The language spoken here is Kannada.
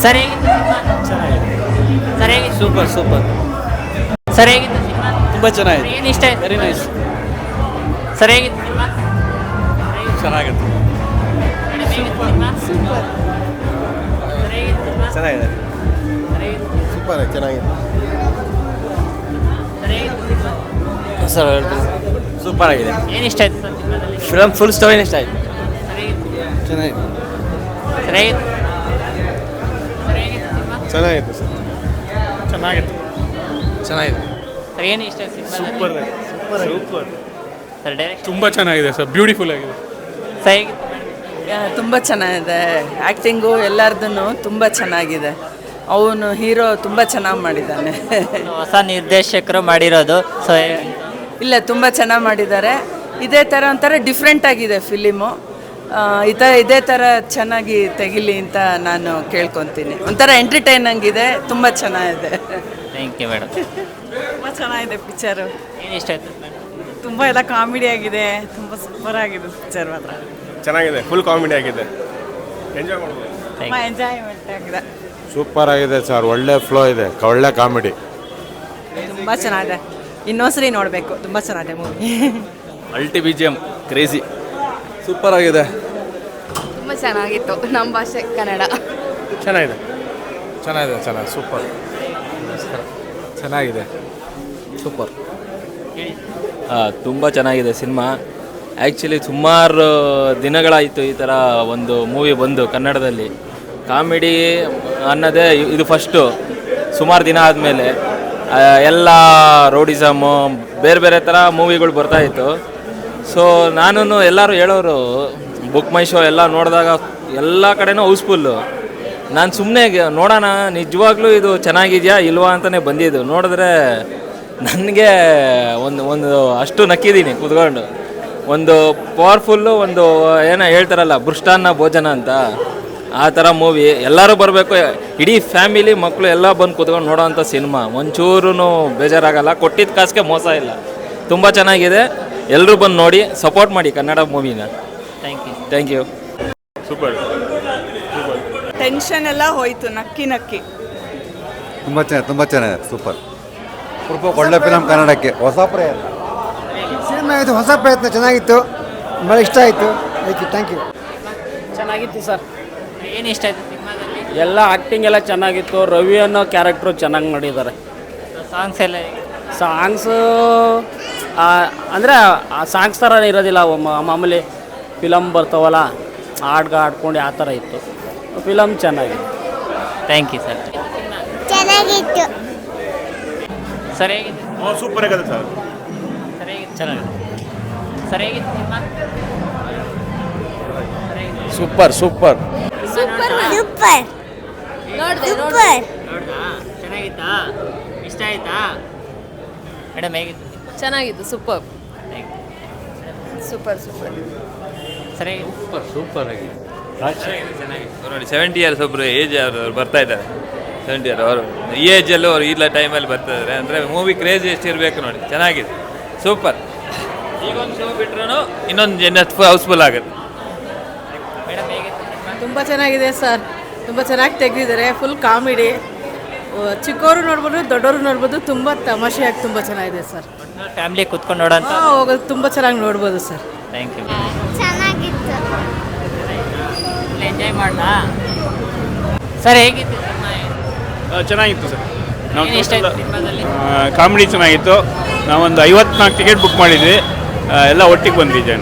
ಸರ್ ಹೇಗಿತ್ತು ಸಿನಿಮಾ? ಚೆನ್ನಾಗಿದೆ. ಸರ್ ಹೇಗಿತ್ತು? Super super. ಸರ್ ಹೇಗಿತ್ತು ಸಿನಿಮಾ? ತುಂಬ ಚೆನ್ನಾಗಿದೆ. ಏನು ಇಷ್ಟ ಆಯ್ತು? Very nice. ಸರ್ ಹೇಗಿತ್ತು ಸಿನಿಮಾ? ಚೆನ್ನಾಗಿತ್ತು. ಮೇಡಮ್ ಹೇಗಿತ್ತು ಸಿನಿಮಾ? ಸರ್ ಹೇಗಿತ್ತು ಸಿನಿಮಾ? ಚೆನ್ನಾಗಿದೆ. ಸರ್ ಹೇಗಿತ್ತು? ಸೂಪರ್ ಚೆನ್ನಾಗಿದೆ. ಸರ್ ಹೇಗಿತ್ತು ಸಿನಿಮಾ? ಸರ್ ಹೇಳ್ತೀನಿ. ಸೂಪರ್ ಆಗಿದೆ. ಏನು ಇಷ್ಟ ಆಯ್ತು ಸರ್ ಸಿನಿಮಾದಲ್ಲಿ? ಫಿಲಮ್ ಫುಲ್ ಸ್ಟೋರಿನೇ ಇಷ್ಟ ಆಯಿತು. ಸರ್ ಹೇಗಿತ್ತು? ಚೆನ್ನಾಗಿದೆ. ಸರ್ ಹೇಗಿತ್ತು? ಸರ್ ಹೇಗಿತ್ತು ಸಿನಿಮಾ? ಚೆನ್ನಾಗಿತ್ತು ಸರ್. ಚೆನ್ನಾಗಿತ್ತು. ಚೆನ್ನಾಗಿದೆ. ಸರ್ ಏನು ಇಷ್ಟ ಆಯ್ತು ಸಿನಿಮಾದಲ್ಲಿ? ಸೂಪರ್. ಸರ್ ಡೈರೆಕ್ಷನ್ ತುಂಬ ಚೆನ್ನಾಗಿದೆ ಸರ್, ಬ್ಯೂಟಿಫುಲ್ ಆಗಿದೆ. ಸರ್ ಹೇಗಿತ್ತು? ತುಂಬ ಚೆನ್ನಾಗಿದೆ. ಆ್ಯಕ್ಟಿಂಗು ಎಲ್ಲರದೂ ತುಂಬ ಚೆನ್ನಾಗಿದೆ. ಅವನು ಹೀರೋ ತುಂಬ ಚೆನ್ನಾಗಿ ಮಾಡಿದ್ದಾನೆ. ಹೊಸ ನಿರ್ದೇಶಕರು ಮಾಡಿರೋದು. ಸೊ ಇಲ್ಲ, ತುಂಬ ಚೆನ್ನಾಗಿ ಮಾಡಿದ್ದಾರೆ. ಇದೇ ಥರ ಒಂಥರ ಡಿಫ್ರೆಂಟ್ ಆಗಿದೆ ಫಿಲಿಮು. ಇದೇ ಥರ ಚೆನ್ನಾಗಿ ತೆಗಿಲಿ ಅಂತ ನಾನು ಕೇಳ್ಕೊತೀನಿ. ಒಂಥರ ಎಂಟರ್ಟೈನಿಂಗ್ ಇದೆ, ತುಂಬ ಚೆನ್ನಾಗಿದೆ. Thank you madam. ತುಂಬ ಚೆನ್ನಾಗಿದೆ ಪಿಕ್ಚರು. ಏನು ಇಷ್ಟ ಆಯ್ತು ಮೇಡಮ್? ತುಂಬ ಎಲ್ಲ ಕಾಮಿಡಿ ಆಗಿದೆ, ತುಂಬ ಸೂಪರ್ ಆಗಿದೆ ಪಿಕ್ಚರ್ ಮಾತ್ರ. ಚೆನ್ನಾಗಿದೆ, ಫುಲ್ ಕಾಮಿಡಿ ಆಗಿದೆ, ಎಂಜಾಯ್ ಮಾಡ್ಬೋದು. ತುಂಬ ಎಂಜಾಯ್ಮೆಂಟ್ ಆಗಿದೆ. ಸೂಪರ್ ಆಗಿದೆ ಸರ್, ಒಳ್ಳೆ ಫ್ಲೋ ಇದೆ, ಒಳ್ಳೆ ಕಾಮಿಡಿ. ತುಂಬ ಚೆನ್ನಾಗಿದೆ, ಇನ್ನೊಂದ್ಸರಿ ನೋಡಬೇಕು. ತುಂಬ ಚೆನ್ನಾಗಿದೆ ಮೂವಿ. ಅಲ್ಟಿ B G M crazy. Super ಆಗಿದೆ. ತುಂಬ ಚೆನ್ನಾಗಿತ್ತು. ನಮ್ಮ ಭಾಷೆ ಕನ್ನಡ. ಚೆನ್ನಾಗಿದೆ. ಚೆನ್ನಾಗಿದೆ ಸೂಪರ್. ಚೆನ್ನಾಗಿದೆ. ಸೂಪರ್. ತುಂಬ ಚೆನ್ನಾಗಿದೆ ಸಿನಿಮಾ. ಆ್ಯಕ್ಚುಲಿ ಸುಮಾರು ದಿನಗಳಾಯಿತು ಈ ಥರ ಒಂದು ಮೂವಿ ಬಂದು ಕನ್ನಡದಲ್ಲಿ. ಕಾಮಿಡಿ ಅನ್ನೋದೇ ಇದು ಫಸ್ಟು. ಸುಮಾರು ದಿನ ಆದಮೇಲೆ ಎಲ್ಲ ರೋಡಿಸಮು ಬೇರೆ ಬೇರೆ ಥರ ಮೂವಿಗಳು ಬರ್ತಾಯಿತ್ತು. ಸೊ ನಾನು ಎಲ್ಲರೂ ಹೇಳೋರು ಬುಕ್ ಮೈ ಶೋ ಎಲ್ಲ ನೋಡಿದಾಗ ಎಲ್ಲ ಕಡೆನೂ ಹೌಸ್ಫುಲ್ಲು. ನಾನು ಸುಮ್ಮನೆ ನೋಡೋಣ ನಿಜವಾಗ್ಲೂ ಇದು ಚೆನ್ನಾಗಿದೆಯಾ ಇಲ್ವಾ ಅಂತಲೇ ಬಂದಿದ್ದು. ನೋಡಿದ್ರೆ ನನಗೆ ಒಂದು ಅಷ್ಟು ನಕ್ಕಿದ್ದೀನಿ ಕೂತ್ಕೊಂಡು. ಒಂದು ಪವರ್ಫುಲ್ಲು, ಒಂದು ಏನೋ ಹೇಳ್ತಾರಲ್ಲ ಬೃಷ್ಟಾನ್ನ ಭೋಜನ ಅಂತ, ಆ ಥರ ಮೂವಿ. ಎಲ್ಲರೂ ಬರಬೇಕು, ಇಡೀ ಫ್ಯಾಮಿಲಿ ಮಕ್ಕಳು ಎಲ್ಲ ಬಂದು ಕೂತ್ಕೊಂಡು ನೋಡೋವಂಥ ಸಿನಿಮಾ. ಒಂಚೂರು ಬೇಜಾರಾಗಲ್ಲ, ಕೊಟ್ಟಿದ್ದ ಕಾಸಿಗೆ ಮೋಸ ಇಲ್ಲ. ತುಂಬ ಚೆನ್ನಾಗಿದೆ. ಎಲ್ಲರೂ ಬಂದು ನೋಡಿ ಸಪೋರ್ಟ್ ಮಾಡಿ ಕನ್ನಡ ಮೂವಿನ. Thank you. ಸೂಪರ್. ಟೆನ್ಷನ್ ಎಲ್ಲ ಹೋಯ್ತು, ನಕ್ಕಿ. ತುಂಬ ಚೆನ್ನಾಗಿದೆ. ಸೂಪರ್. ಒಳ್ಳೆ ಫಿಲಮ್ ಕನ್ನಡಕ್ಕೆ, ಹೊಸ ಪ್ರಯತ್ನ. ಸಿನಿಮಾ ಇದು ಹೊಸ ಪ್ರಯತ್ನ, ಚೆನ್ನಾಗಿತ್ತು, ಭಾಳ ಇಷ್ಟ ಆಯಿತು. Thank you. ಚೆನ್ನಾಗಿತ್ತು ಸರ್. ಏನು ಇಷ್ಟ ಆಯ್ತು ಸಿನಿಮಾದಲ್ಲಿ? ಎಲ್ಲ ಆ್ಯಕ್ಟಿಂಗ್ ಎಲ್ಲ ಚೆನ್ನಾಗಿತ್ತು. ರವಿ ಅನ್ನೋ ಕ್ಯಾರೆಕ್ಟ್ರು ಚೆನ್ನಾಗಿ ಮಾಡಿದ್ದಾರೆ. ಸಾಂಗ್ಸ್ ಎಲ್ಲ ಸಾಂಗ್ಸು ಅಂದರೆ ಆ ಸಾಂಗ್ಸ್ ಥರ ಇರೋದಿಲ್ಲ. ಮಾಮೂಲಿ ಫಿಲಮ್ ಬರ್ತಾವಲ್ಲ ಆಡ್ಕೊಂಡು ಆ ಥರ ಇತ್ತು. ಫಿಲಮ್ ಚೆನ್ನಾಗಿದೆ. Thank you sir. ಚೆನ್ನಾಗಿತ್ತು. ಸರ್ ಹೇಗಿತ್ತು? ಸೂಪರ್ ಆಗಿದೆ ಸರ್. ಸರ್ ಹೇಗಿತ್ತು? ಚೆನ್ನಾಗಿದೆ. ಸರ್ ಹೇಗಿತ್ತು ಸಿನಿಮಾ? ಸೂಪರ್. ಸೂಪರ್ ನೋಡಿದೆ. ನೋಡ್ದಾ? ಚೆನ್ನಾಗಿತ್ತಾ? ಇಷ್ಟ ಆಯ್ತಾ ಮೇಡಮ್? ಹೇಗಿತ್ತು? ಚೆನ್ನಾಗಿತ್ತು. ಸೂಪರ್. ಸರ್ ಹೇಗಿತ್ತು? ಸೂಪರ್ ಆಗಿದೆ. ಚೆನ್ನಾಗಿತ್ತು ನೋಡಿ. 70 ಇಯರ್ಸ್ ಒಬ್ಬರು ಏಜ್ ಅವರು ಬರ್ತಾ ಇದ್ದಾರೆ. 70 ಇಯರ್ ಅವರು ಈ ಏಜಲ್ಲೂ ಅವ್ರು ಇಲ್ಲ ಟೈಮಲ್ಲಿ ಬರ್ತಾ ಇದ್ದಾರೆ ಅಂದರೆ ಮೂವಿ ಕ್ರೇಜ್ ಎಷ್ಟಿರಬೇಕು ನೋಡಿ. ಚೆನ್ನಾಗಿದೆ, ಸೂಪರ್. ಈಗೊಂದು ಶೋ ಬಿಟ್ರೂ ಇನ್ನೊಂದು ಇನ್ನಷ್ಟು ಹೌಸ್ಫುಲ್ ಆಗುತ್ತೆ. ಮೇಡಮ್ ಹೇಗಿತ್ತು ಸಿನಿಮಾ? ತುಂಬ ಚೆನ್ನಾಗಿದೆ ಸರ್, ತುಂಬ ಚೆನ್ನಾಗಿ ತೆಗೆದಿದ್ದಾರೆ. ಫುಲ್ ಕಾಮಿಡಿ, ಚಿಕ್ಕವರು ನೋಡ್ಬೋದು, ದೊಡ್ಡವರು ನೋಡ್ಬೋದು. ತುಂಬ ತಮಾಷೆಯಾಗಿ ತುಂಬ ಚೆನ್ನಾಗಿದೆ ಸರ್. ಫ್ಯಾಮಿಲಿ ಕುತ್ಕೊಂಡು ನೋಡೋಂಥ ಹೋಗೋದು ತುಂಬ ಚೆನ್ನಾಗಿ ನೋಡ್ಬೋದು ಸರ್. Thank you. ಚೆನ್ನಾಗಿತ್ತು. ಎಂಜಾಯ್ ಮಾಡೋಣ. ಸರ್ ಹೇಗಿತ್ತು ಸಿನಿಮಾ? ಚೆನ್ನಾಗಿತ್ತು ಸರ್. ಏನು ಇಷ್ಟ ಆಯ್ತು ಸಿನಿಮಾದಲ್ಲಿ? ಕಾಮಿಡಿ ಚೆನ್ನಾಗಿತ್ತು. ನಾವೊಂದು 54 ಟಿಕೆಟ್ ಬುಕ್ ಮಾಡಿದ್ವಿ, ಎಲ್ಲ ಒಟ್ಟಿಗೆ ಬಂದಿದ್ದೆ.